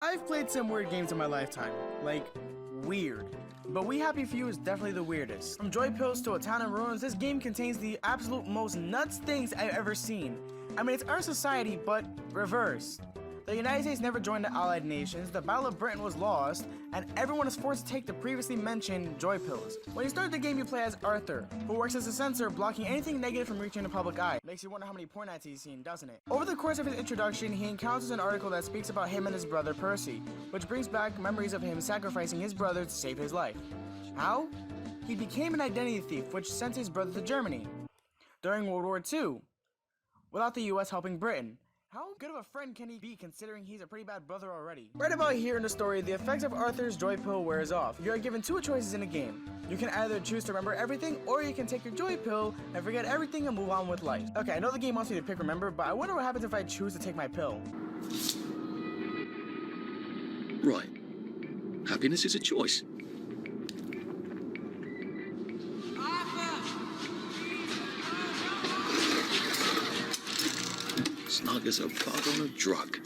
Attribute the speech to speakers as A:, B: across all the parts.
A: I've played some weird games in my lifetime, like, weird. But We Happy Few is definitely the weirdest. From Joy Pills to A Town in Ruins, this game contains the absolute most nuts things I've ever seen. I mean, it's our society, but reversed. The United States never joined the Allied Nations, the Battle of Britain was lost, and everyone is forced to take the previously mentioned Joy Pills. When you start the game, you play as Arthur, who works as a censor, blocking anything negative from reaching the public eye. Makes you wonder how many porn ads he's seen, doesn't it? Over the course of his introduction, he encounters an article that speaks about him and his brother Percy, which brings back memories of him sacrificing his brother to save his life. How? He became an identity thief, which sent his brother to Germany during World War II, without the US helping Britain. How good of a friend can he be considering he's a pretty bad brother already? Right about here in the story, the effects of Arthur's Joy Pill wears off. You are given two choices in the game. You can either choose to remember everything, or you can take your Joy Pill and forget everything and move on with life. Okay, I know the game wants me to pick remember, but I wonder what happens if I choose to take my pill.
B: Right. Happiness is a choice. Snug as a bug on a drug.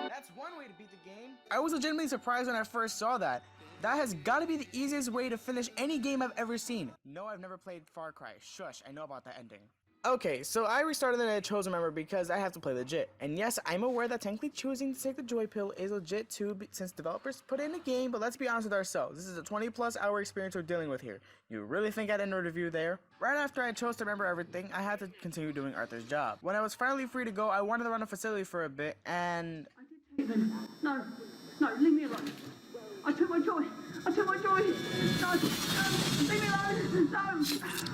A: That's one way to beat the game. I was legitimately surprised when I first saw that. That has got to be the easiest way to finish any game I've ever seen. No, I've never played Far Cry. Shush, I know about that ending. Okay, so I restarted and I chose Remember because I have to play legit. And yes, I'm aware that technically choosing to take the Joy Pill is legit too, since developers put it in the game, but let's be honest with ourselves. This is a 20+ hour experience we're dealing with here. You really think I'd end a review there? Right after I chose to remember everything, I had to continue doing Arthur's job. When I was finally free to go, I wanted to run a facility for a bit, and...
C: No, leave me alone. I took my joy. No, leave me alone. No.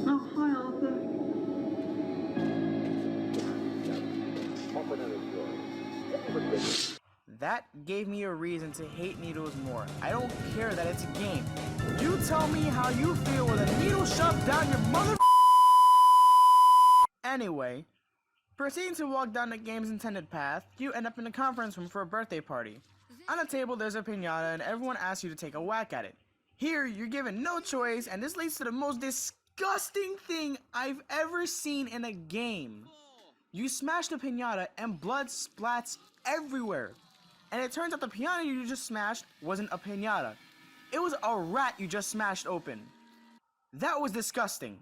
C: Oh, hi, Arthur.
A: That gave me a reason to hate needles more. I don't care that it's a game. You tell me how you feel with a needle shoved down your mother. Anyway, proceeding to walk down the game's intended path, you end up in a conference room for a birthday party. On the table, there's a piñata, and everyone asks you to take a whack at it. Here, you're given no choice, and this leads to the most disgusting thing I've ever seen in a game. You smash the piñata, and blood splats everywhere. And it turns out the piñata you just smashed wasn't a piñata. It was a rat you just smashed open. That was disgusting.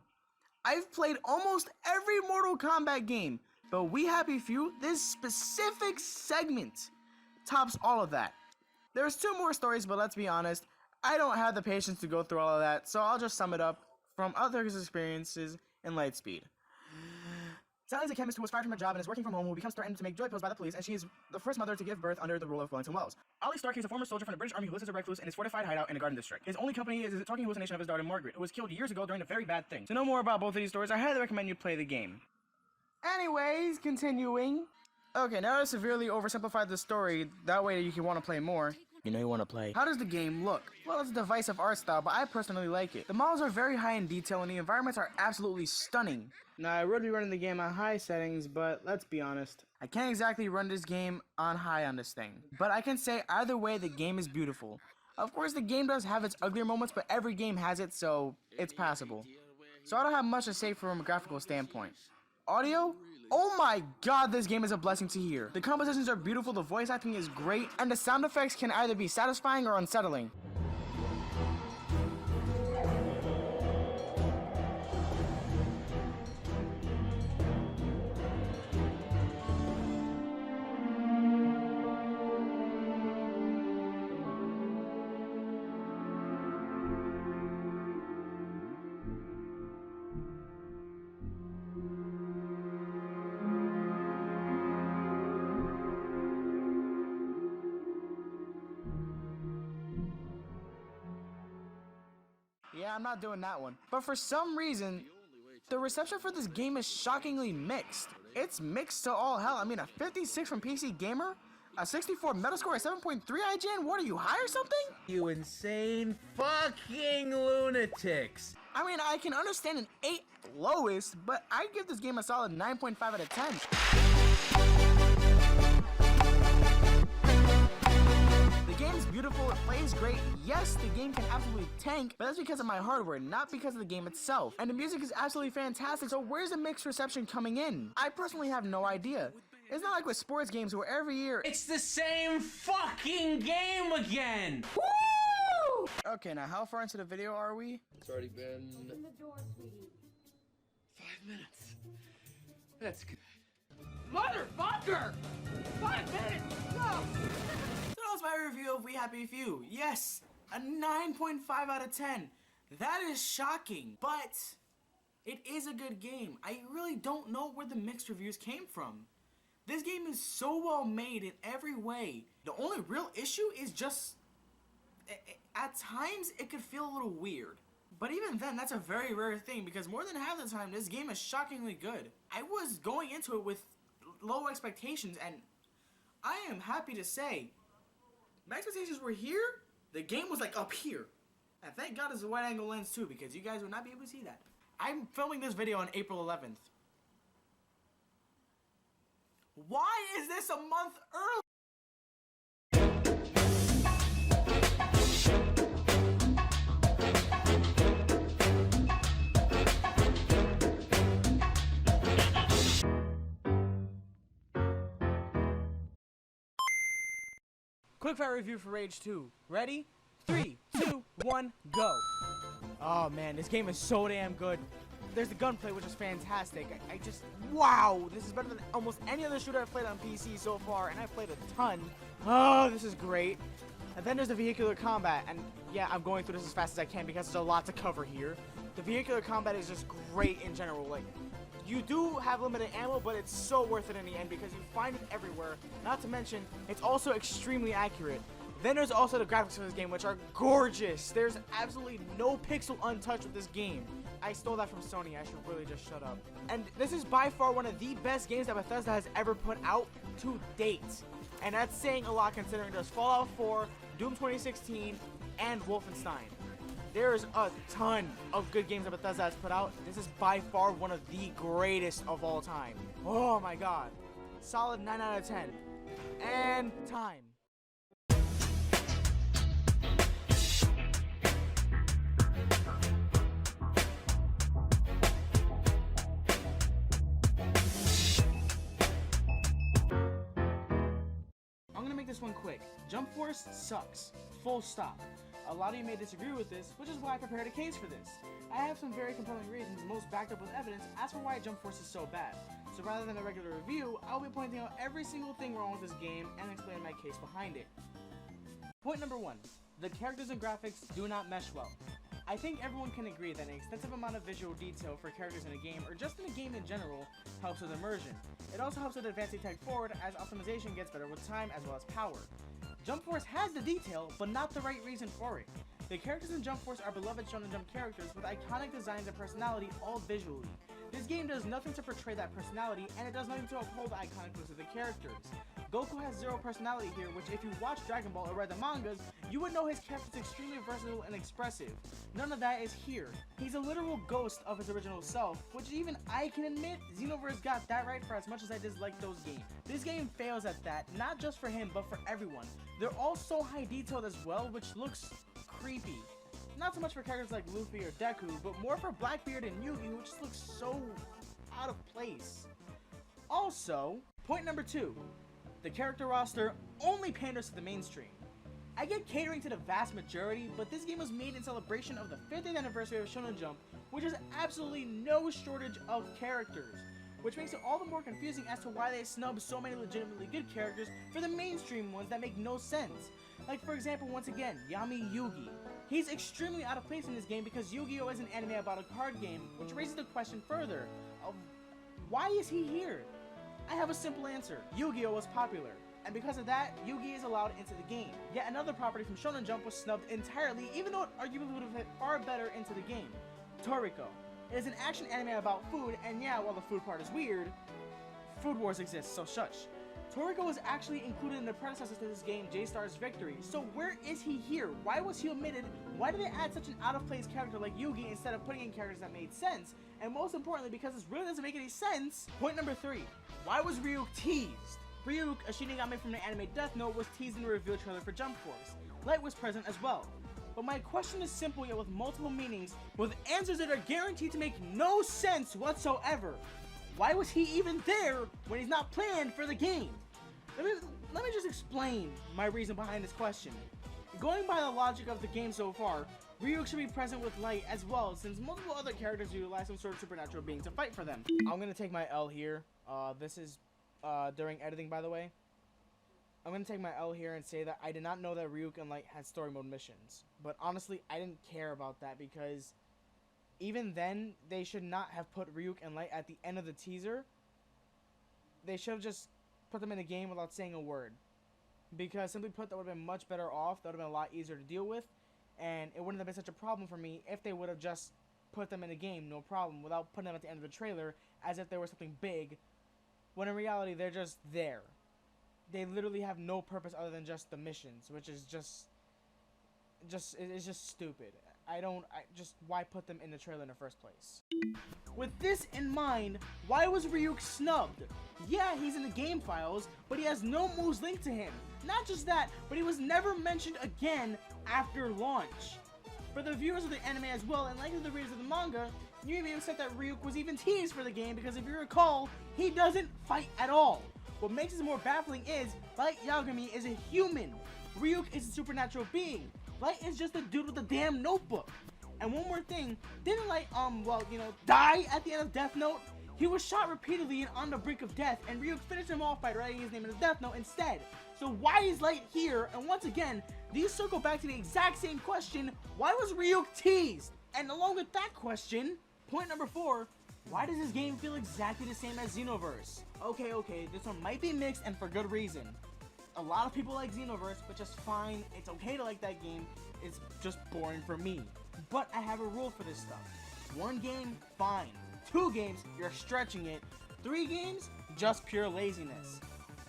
A: I've played almost every Mortal Kombat game, but We Happy Few, this specific segment, tops all of that. There's two more stories, but let's be honest, I don't have the patience to go through all of that, so I'll just sum it up from others' experiences in Lightspeed. Sally's a chemist who was fired from her job and is working from home, who becomes threatened to make Joy Pills by the police, and she is the first mother to give birth under the rule of Wellington Wells. Ollie Stark is a former soldier from the British Army who lives as a recluse in his fortified hideout in a garden district. His only company is a talking hallucination of his daughter Margaret, who was killed years ago during a very bad thing. To know more about both of these stories, I highly recommend you play the game. Anyways, continuing. Okay, now I've severely oversimplified the story, that way you can want to play more. You know you want to play. How does the game look? Well, it's a divisive art style, but I personally like it. The models are very high in detail and the environments are absolutely stunning. Now, I would be running the game on high settings, but let's be honest. I can't exactly run this game on high on this thing. But I can say either way, the game is beautiful. Of course, the game does have its uglier moments, but every game has it, so it's passable. So I don't have much to say from a graphical standpoint. Audio? Oh my god, this game is a blessing to hear. The compositions are beautiful, the voice acting is great, and the sound effects can either be satisfying or unsettling. Yeah, I'm not doing that one. But for some reason, the reception for this game is shockingly mixed. It's mixed to all hell. I mean, a 56 from PC Gamer? A 64 Metascore, a 7.3 IGN? What, are you high or something?
D: You insane fucking lunatics.
A: I mean, I can understand an 8 lowest, but I'd give this game a solid 9.5 out of 10. The game's beautiful, it plays great. Yes, the game can absolutely tank, but that's because of my hardware, not because of the game itself. And the music is absolutely fantastic, so where's the mixed reception coming in? I personally have no idea. It's not like with sports games where every year
D: It's the same fucking game again!
A: Woo! Okay, now how far into the video are we?
B: It's already been
C: Open the door, sweetie.
B: 5 minutes. That's good.
A: Motherfucker! 5 minutes! No! So that was my review of We Happy Few. Yes, a 9.5 out of 10. That is shocking, but it is a good game. I really don't know where the mixed reviews came from. This game is so well made in every way. The only real issue is just, at times it could feel a little weird. But even then, that's a very rare thing because more than half the time, this game is shockingly good. I was going into it with low expectations, and I am happy to say, my expectations were here, the game was like up here. And thank God it's a wide angle lens too, because you guys would not be able to see that. I'm filming this video on April 11th. Why is this a month early? Quickfire review for Rage 2. Ready? 3, 2, 1, go. Oh man, this game is so damn good. There's the gunplay, which is fantastic. I just, wow, this is better than almost any other shooter I've played on PC so far, and I've played a ton. Oh, this is great. And then there's the vehicular combat, and yeah, I'm going through this as fast as I can because there's a lot to cover here. The vehicular combat is just great in general. Like, you do have limited ammo, but it's so worth it in the end because you find it everywhere. Not to mention, it's also extremely accurate. Then there's also the graphics of this game, which are gorgeous. There's absolutely no pixel untouched with this game. I stole that from Sony. I should really just shut up. And this is by far one of the best games that Bethesda has ever put out to date. And that's saying a lot considering there's Fallout 4, Doom 2016, and Wolfenstein. There's a ton of good games that Bethesda has put out. This is by far one of the greatest of all time. Oh my god. Solid 9 out of 10. And time. I'm gonna make this one quick. Jump Force sucks. Full stop. A lot of you may disagree with this, which is why I prepared a case for this. I have some very compelling reasons, most backed up with evidence, as for why Jump Force is so bad. So rather than a regular review, I'll be pointing out every single thing wrong with this game and explaining my case behind it. Point number 1. The characters and graphics do not mesh well. I think everyone can agree that an extensive amount of visual detail for characters in a game, or just in a game in general, helps with immersion. It also helps with advancing tech forward as optimization gets better with time as well as power. Jump Force has the detail, but not the right reason for it. The characters in Jump Force are beloved Shonen Jump characters with iconic designs and personality all visually. This game does nothing to portray that personality, and it does nothing to uphold the iconic looks of the characters. Goku has zero personality here, which if you watch Dragon Ball or read the mangas, you would know his character is extremely versatile and expressive. None of that is here. He's a literal ghost of his original self, which even I can admit, Xenoverse got that right for as much as I dislike those games. This game fails at that, not just for him, but for everyone. They're all so high detailed as well, which looks creepy. Not so much for characters like Luffy or Deku, but more for Blackbeard and Yugi, which just looks so out of place. Also, point number 2. The character roster only panders to the mainstream. I get catering to the vast majority, but this game was made in celebration of the 50th anniversary of Shonen Jump, which has absolutely no shortage of characters, which makes it all the more confusing as to why they snub so many legitimately good characters for the mainstream ones that make no sense. Like for example, once again, Yami Yugi. He's extremely out of place in this game because Yu-Gi-Oh! Is an anime about a card game, which raises the question further of why is he here? I have a simple answer. Yu-Gi-Oh! Was popular, and because of that, Yugi is allowed into the game. Yet another property from Shonen Jump was snubbed entirely, even though it arguably would have fit far better into the game. Toriko. It is an action anime about food, and yeah, while the food part is weird, Food Wars exists, so shush. Toriko was actually included in the predecessor to this game, J-Star's Victory, so where is he here? Why was he omitted? Why did they add such an out-of-place character like Yugi instead of putting in characters that made sense? And most importantly, because this really doesn't make any sense, point number 3. Why was Ryuk teased? Ryuk, a Shinigami from the anime Death Note, was teased in the reveal trailer for Jump Force. Light was present as well. but my question is simple yet with multiple meanings, with answers that are guaranteed to make no sense whatsoever. Why was he even there when he's not planned for the game? Let me just explain my reason behind this question. Going by the logic of the game so far, Ryuk should be present with Light as well, since multiple other characters utilize some sort of supernatural being to fight for them. I'm gonna take my L here. This is during editing, by the way. I'm gonna take my L here and say that I did not know that Ryuk and Light had story mode missions. But honestly, I didn't care about that because even then, they should not have put Ryuk and Light at the end of the teaser. They should have just put them in the game without saying a word. Because simply put, that would have been much better off. That would have been a lot easier to deal with. And it wouldn't have been such a problem for me if they would have just put them in the game, no problem, without putting them at the end of the trailer as if they were something big. When in reality, they're just there. They literally have no purpose other than just the missions, which is it's just stupid. Why put them in the trailer in the first place? With this in mind, why was Ryuk snubbed? Yeah, he's in the game files, but he has no moves linked to him. Not just that, but he was never mentioned again after launch. For the viewers of the anime as well, and likely the readers of the manga, you may have said that Ryuk was even teased for the game because if you recall, he doesn't fight at all. What makes this more baffling is, Light Yagami is a human. Ryuk is a supernatural being. Light is just a dude with a damn notebook. And one more thing, didn't Light, die at the end of Death Note? He was shot repeatedly and on the brink of death, and Ryuk finished him off by writing his name in the Death Note instead. So why is Light here? And once again, these circle back to the exact same question, why was Ryuk teased? And along with that question, point number 4, why does this game feel exactly the same as Xenoverse? Okay, this one might be mixed and for good reason. A lot of people like Xenoverse, which is fine. It's okay to like that game. It's just boring for me. But I have a rule for this stuff. 1 game, fine. 2 games, you're stretching it. 3 games, just pure laziness.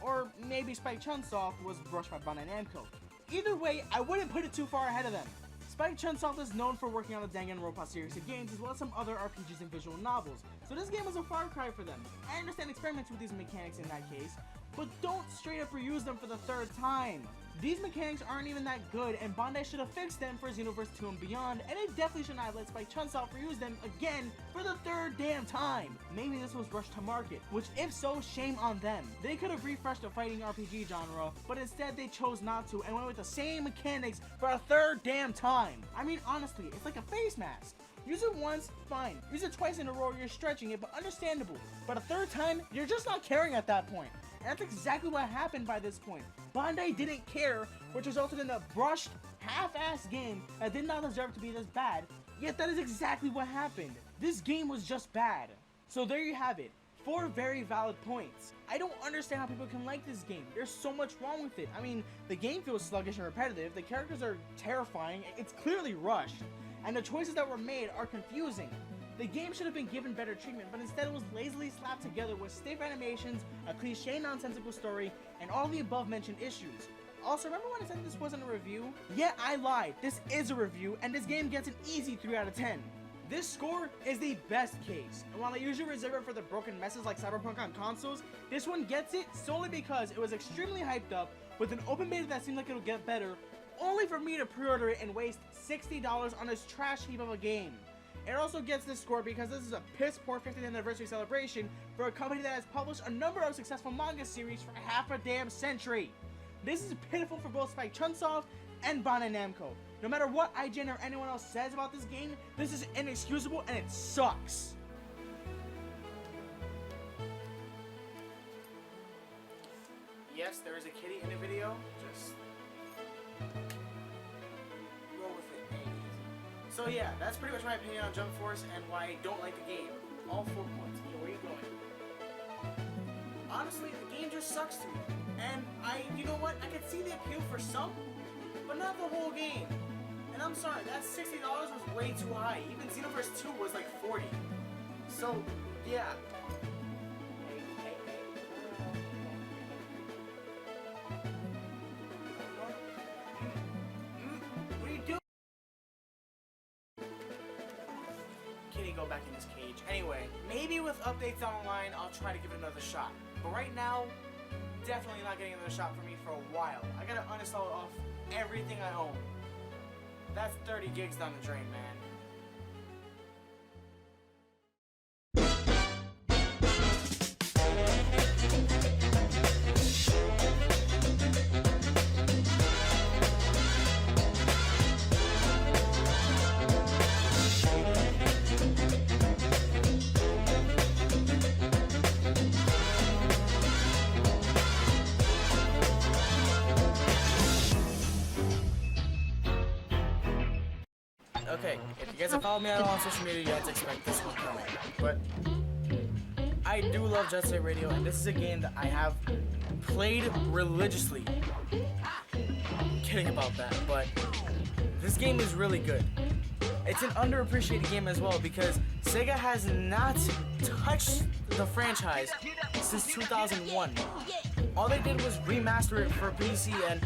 A: Or maybe Spike Chunsoft was brushed by Bandai Namco. Either way, I wouldn't put it too far ahead of them. Spike Chunsoft is known for working on the Danganronpa series of games as well as some other RPGs and visual novels, so this game was a far cry for them. I understand experiments with these mechanics in that case, but don't straight up reuse them for the 3rd time. These mechanics aren't even that good, and Bandai should have fixed them for Xenoverse 2 and beyond, and they definitely should not have let Spike Chunsoft reuse them again for the 3rd damn time. Maybe this was rushed to market, which if so, shame on them. They could have refreshed the fighting RPG genre, but instead they chose not to and went with the same mechanics for a 3rd damn time. I mean, honestly, it's like a face mask. Use it once, fine. Use it twice in a row, you're stretching it, but understandable. But a 3rd time, you're just not caring at that point. And that's exactly what happened by this point. Bandai didn't care, which resulted in a brushed, half-assed game that did not deserve to be this bad, yet that is exactly what happened. This game was just bad. So there you have it. 4 very valid points. I don't understand how people can like this game. There's so much wrong with it. I mean, the game feels sluggish and repetitive, the characters are terrifying, it's clearly rushed, and the choices that were made are confusing. The game should have been given better treatment, but instead it was lazily slapped together with stiff animations, a cliche nonsensical story, and all the above mentioned issues. Also, remember when I said this wasn't a review? Yeah, I lied. This is a review, and this game gets an easy 3 out of 10. This score is the best case, and while I usually reserve it for the broken messes like Cyberpunk on consoles, this one gets it solely because it was extremely hyped up, with an open beta that seemed like it'll get better, only for me to pre-order it and waste $60 on this trash heap of a game. It also gets this score because this is a piss poor 50th anniversary celebration for a company that has published a number of successful manga series for half a damn century. This is pitiful for both Spike Chunsoft and Bandai Namco. No matter what IGN or anyone else says about this game, this is inexcusable and it sucks. Yes, there is a kitty in the video. Just roll with it. So yeah, that's pretty much my opinion on Jump Force and why I don't like the game. All 4 points. Okay, where are you going? Honestly, the game just sucks to me. And you know what? I could see the appeal for some, but not the whole game. And I'm sorry, that $60 was way too high. Even Xenoverse 2 was like $40. So, yeah. What are you doing? Kitty, go back in this cage. Anyway, maybe with updates down the line, I'll try to give it another shot. But right now, definitely not getting another shot for me for a while. I gotta uninstall off everything I own. That's 30 gigs down the drain, man. Okay, if you guys have followed me at all on social media, you guys expect this one coming. But I do love Jet Set Radio, and this is a game that I have played religiously. I'm kidding about that, but this game is really good. It's an underappreciated game as well because Sega has not touched the franchise since 2001. All they did was remaster it for PC, and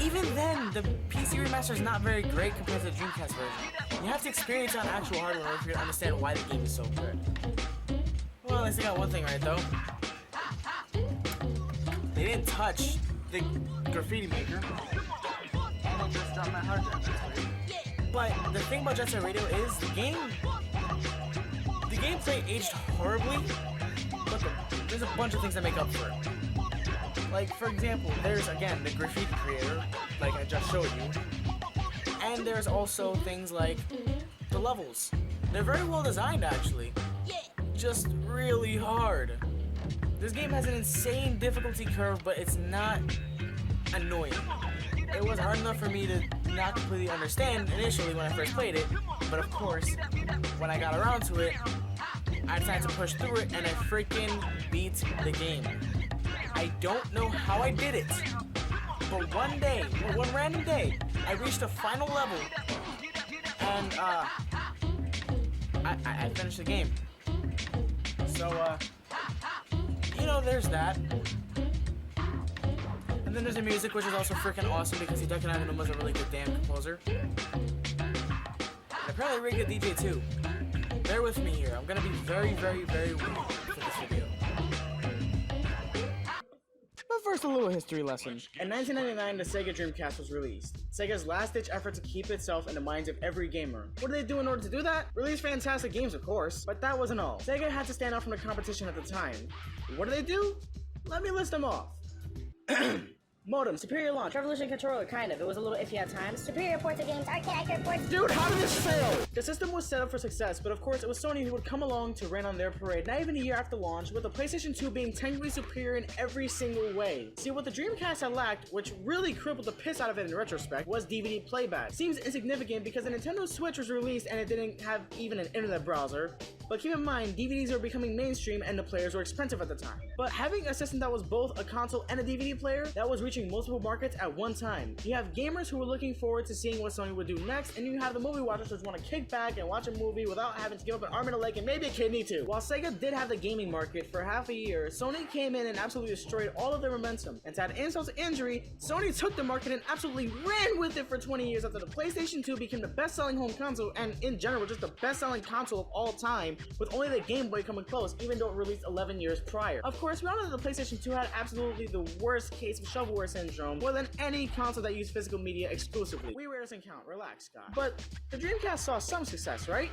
A: even then, the PC remaster is not very great compared to the Dreamcast version. You have to experience it on actual hardware for you to understand why the game is so good. Well, at least they got one thing right, though. They didn't touch the graffiti maker. And they just dropped my hard drive. But the thing about Jet Set Radio is the gameplay aged horribly, but there's a bunch of things that make up for it. Like, for example, there's, again, the graffiti creator, like I just showed you. And there's also things like the levels. They're very well designed, actually. Just really hard. This game has an insane difficulty curve, but it's not annoying. It was hard enough for me to not completely understand initially when I first played it, but of course, when I got around to it, I decided to push through it, and I freaking beat the game. I don't know how I did it, but one random day, I reached the final level, and I finished the game. So, you know, there's that. And then there's the music, which is also freaking awesome because Hideki Naganuma was a really good damn composer. And apparently a really good DJ too. Bear with me here. I'm gonna be very, very, very weird for this video. But first, a little history lesson. In 1999, the Sega Dreamcast was released. Sega's last-ditch effort to keep itself in the minds of every gamer. What did they do in order to do that? Release fantastic games, of course, but that wasn't all. Sega had to stand out from the competition at the time. What did they do? Let me list them off. Modem, superior launch.
E: Revolution controller, kind of. It was a little iffy at times. Superior ports of games, arcade accurate ports.
A: Dude, how did this fail? The system was set up for success, but of course it was Sony who would come along to rain on their parade not even a year after launch, with the PlayStation 2 being technically superior in every single way. See, what the Dreamcast had lacked, which really crippled the piss out of it in retrospect, was DVD playback. Seems insignificant because the Nintendo Switch was released and it didn't have even an internet browser. But keep in mind, DVDs were becoming mainstream and the players were expensive at the time. But having a system that was both a console and a DVD player that was reaching multiple markets at one time. You have gamers who were looking forward to seeing what Sony would do next, and you have the movie watchers who just want to kick back and watch a movie without having to give up an arm and a leg and maybe a kidney too. While Sega did have the gaming market for half a year, Sony came in and absolutely destroyed all of their momentum. And to add insult to injury, Sony took the market and absolutely ran with it for 20 years after the PlayStation 2 became the best-selling home console and in general just the best-selling console of all time, with only the Game Boy coming close, even though it released 11 years prior. Of course, we all know that the PlayStation 2 had absolutely the worst case of shovelware syndrome, more than any console that used physical media exclusively. WiiWare doesn't count, relax, guys. But the Dreamcast saw some success, right?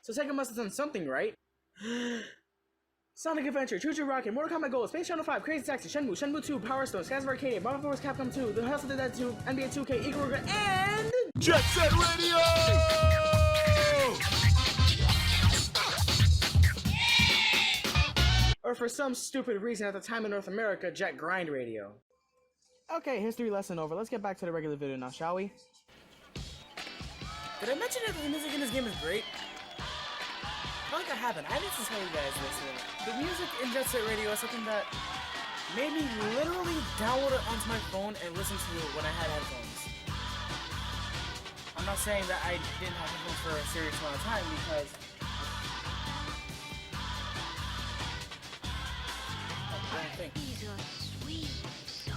A: So Sega must have done something right. Sonic Adventure, Choo Choo Rocket, Mortal Kombat Gold, Space Channel 5, Crazy Taxi, Shenmue, Shenmue 2, Power Stone, Skies of Arcadia, Marvel vs. Capcom 2, The House of the Dead 2, NBA 2K, Equal Regret, and
F: Jet Set Radio!
A: Or for some stupid reason at the time in North America, Jet Grind Radio. Okay, history lesson over. Let's get back to the regular video now, shall we? Did I mention that the music in this game is great? I feel like I haven't. I need to tell you guys this. The music in Jet Set Radio is something that made me literally download it onto my phone and listen to it when I had headphones. I'm not saying that I didn't have headphones for a serious amount of time because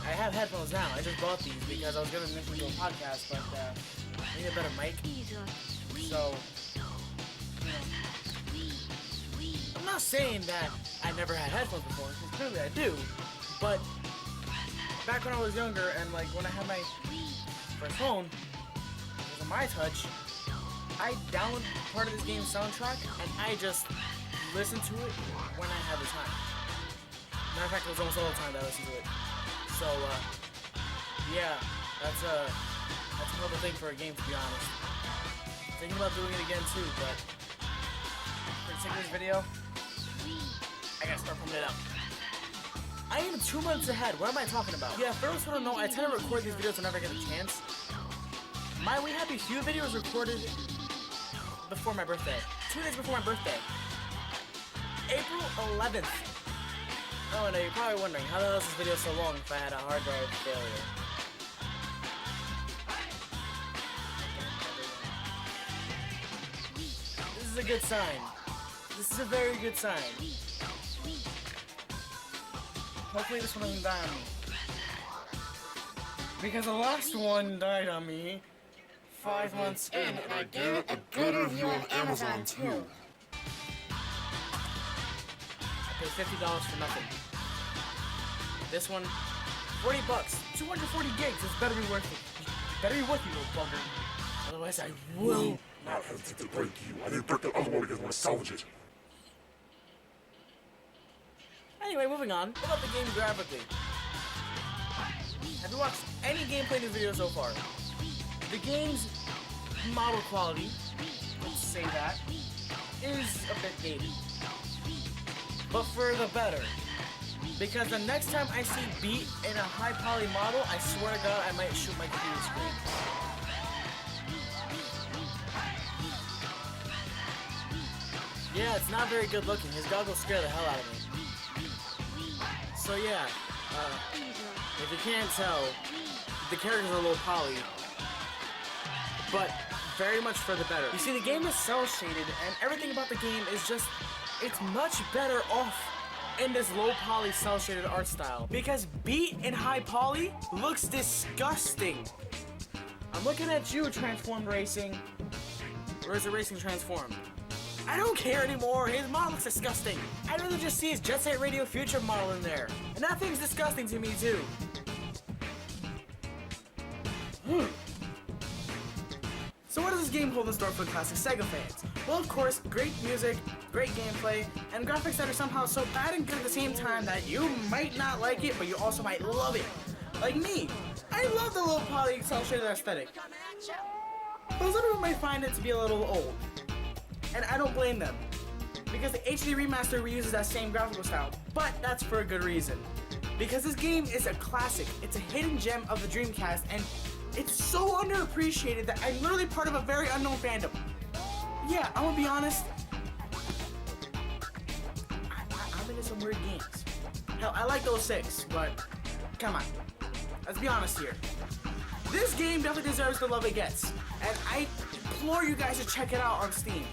A: I have headphones now. I just bought these because I was gonna initially do a podcast, but I need a better mic. So, I'm not saying that I never had headphones before, because clearly I do. But back when I was younger and like when I had my first phone, my touch, I download part of this game's soundtrack and I just listen to it when I have the time. Matter of fact, it was almost all the time that I listened to it. So, yeah, that's another thing for a game, to be honest. Thinking about doing it again too, but for the sake of this video, I gotta start pumping it up. I am 2 months ahead. What am I talking about? Yeah, for those who don't know, I tend to record these videos whenever I get a chance. My We Happy Few video was recorded before my birthday. 2 days before my birthday. April 11th. Oh no, you're probably wondering, how the hell is this video so long if I had a hard drive failure? This is a good sign. This is a very good sign. Hopefully this one doesn't die on me. Because the last one died on me 5 months in.
E: And I get a good review on Amazon too.
A: I paid $50 for nothing. This one, $40, 240 gigs. This better be worth it. It better be worth it, little bugger. Otherwise, I will
F: not hesitate to break you. I didn't break the other one because I want to salvage it.
A: Anyway, moving on. What about the game graphically? Have you watched any gameplay in this video so far? The game's model quality, let's say that, is a bit dated. But for the better. Because the next time I see Beat in a high poly model, I swear to God I might shoot my computer screen. Yeah, it's not very good looking. His goggles scare the hell out of me. So yeah, if you can't tell, the characters are a little poly, but very much for the better. You see, the game is cel-shaded, and everything about the game is just, it's much better off in this low poly cel-shaded art style. Because Beat in high poly looks disgusting. I'm looking at you, Transformed Racing. Or is it Racing Transformed? I don't care anymore. His model looks disgusting. I'd rather just see his Jet Set Radio Future model in there. And that thing's disgusting to me too. So what does this game hold in store for classic Sega fans? Well, of course, great music, great gameplay, and graphics that are somehow so bad and good at the same time that you might not like it, but you also might love it. Like me. I love the low poly cel-shaded aesthetic. But some people might find it to be a little old. And I don't blame them, because the HD remaster reuses that same graphical style, but that's for a good reason. Because this game is a classic, it's a hidden gem of the Dreamcast, and it's so underappreciated that I'm literally part of a very unknown fandom. Yeah, I'm gonna be honest, I'm into some weird games. Hell, I like 06, but come on, let's be honest here. This game definitely deserves the love it gets, and I implore you guys to check it out on Steam.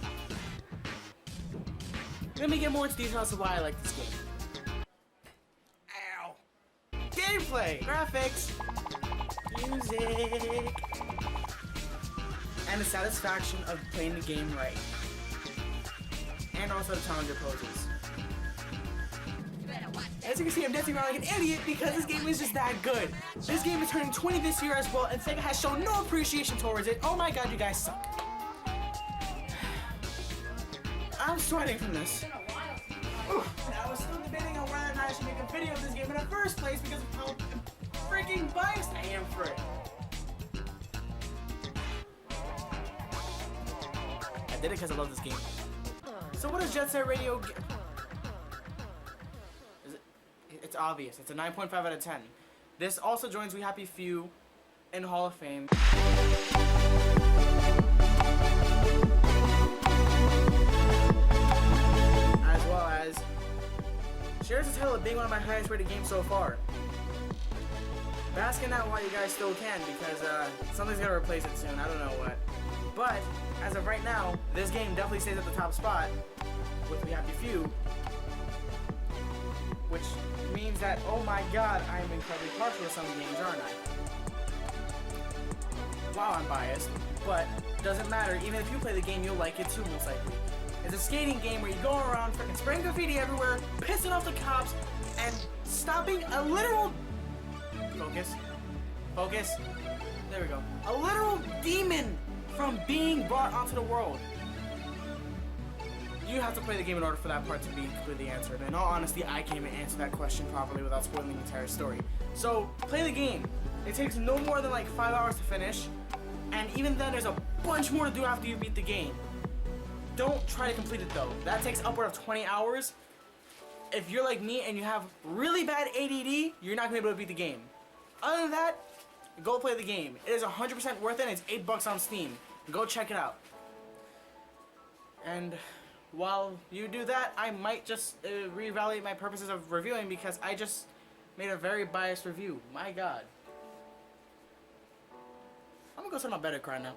A: Let me get more into details of why I like this game. Ow. Gameplay, graphics, music, and the satisfaction of playing the game right. And also the challenger poses. As you can see, I'm dancing around like an idiot because this game is just that good. This game is turning 20 this year as well, and Sega has shown no appreciation towards it. Oh my God, you guys suck. I'm sweating from this. And I was still debating on whether or not I should make a video of this game in the first place because of how freaking biased I am for it. I did it because I love this game. So what does Jet Set Radio It's obvious. It's a 9.5 out of 10. This also joins We Happy Few in Hall of Fame. As well as shares the title of being one of my highest rated games so far. Bask in that while you guys still can, because something's gonna replace it soon. I don't know what. But as of right now, this game definitely stays at the top spot with We Happy Few. Which means that, oh my God, I am incredibly partial to some games, aren't I? Wow, I'm biased, but doesn't matter. Even if you play the game, you'll like it too, most likely. It's a skating game where you go around freaking spraying graffiti everywhere, pissing off the cops, and stopping a literal... Focus. Focus. There we go. A literal demon from being brought onto the world. You have to play the game in order for that part to be completely answered. In all honesty, I can't even answer that question properly without spoiling the entire story. So, play the game. It takes no more than like 5 hours to finish, and even then there's a bunch more to do after you beat the game. Don't try to complete it though. That takes upward of 20 hours. If you're like me and you have really bad ADD, you're not gonna be able to beat the game. Other than that, go play the game. It is 100% worth it, and it's $8 on Steam. Go check it out. And while you do that, I might just reevaluate my purposes of reviewing because I just made a very biased review. My God. I'm gonna go sit on my bed and cry now.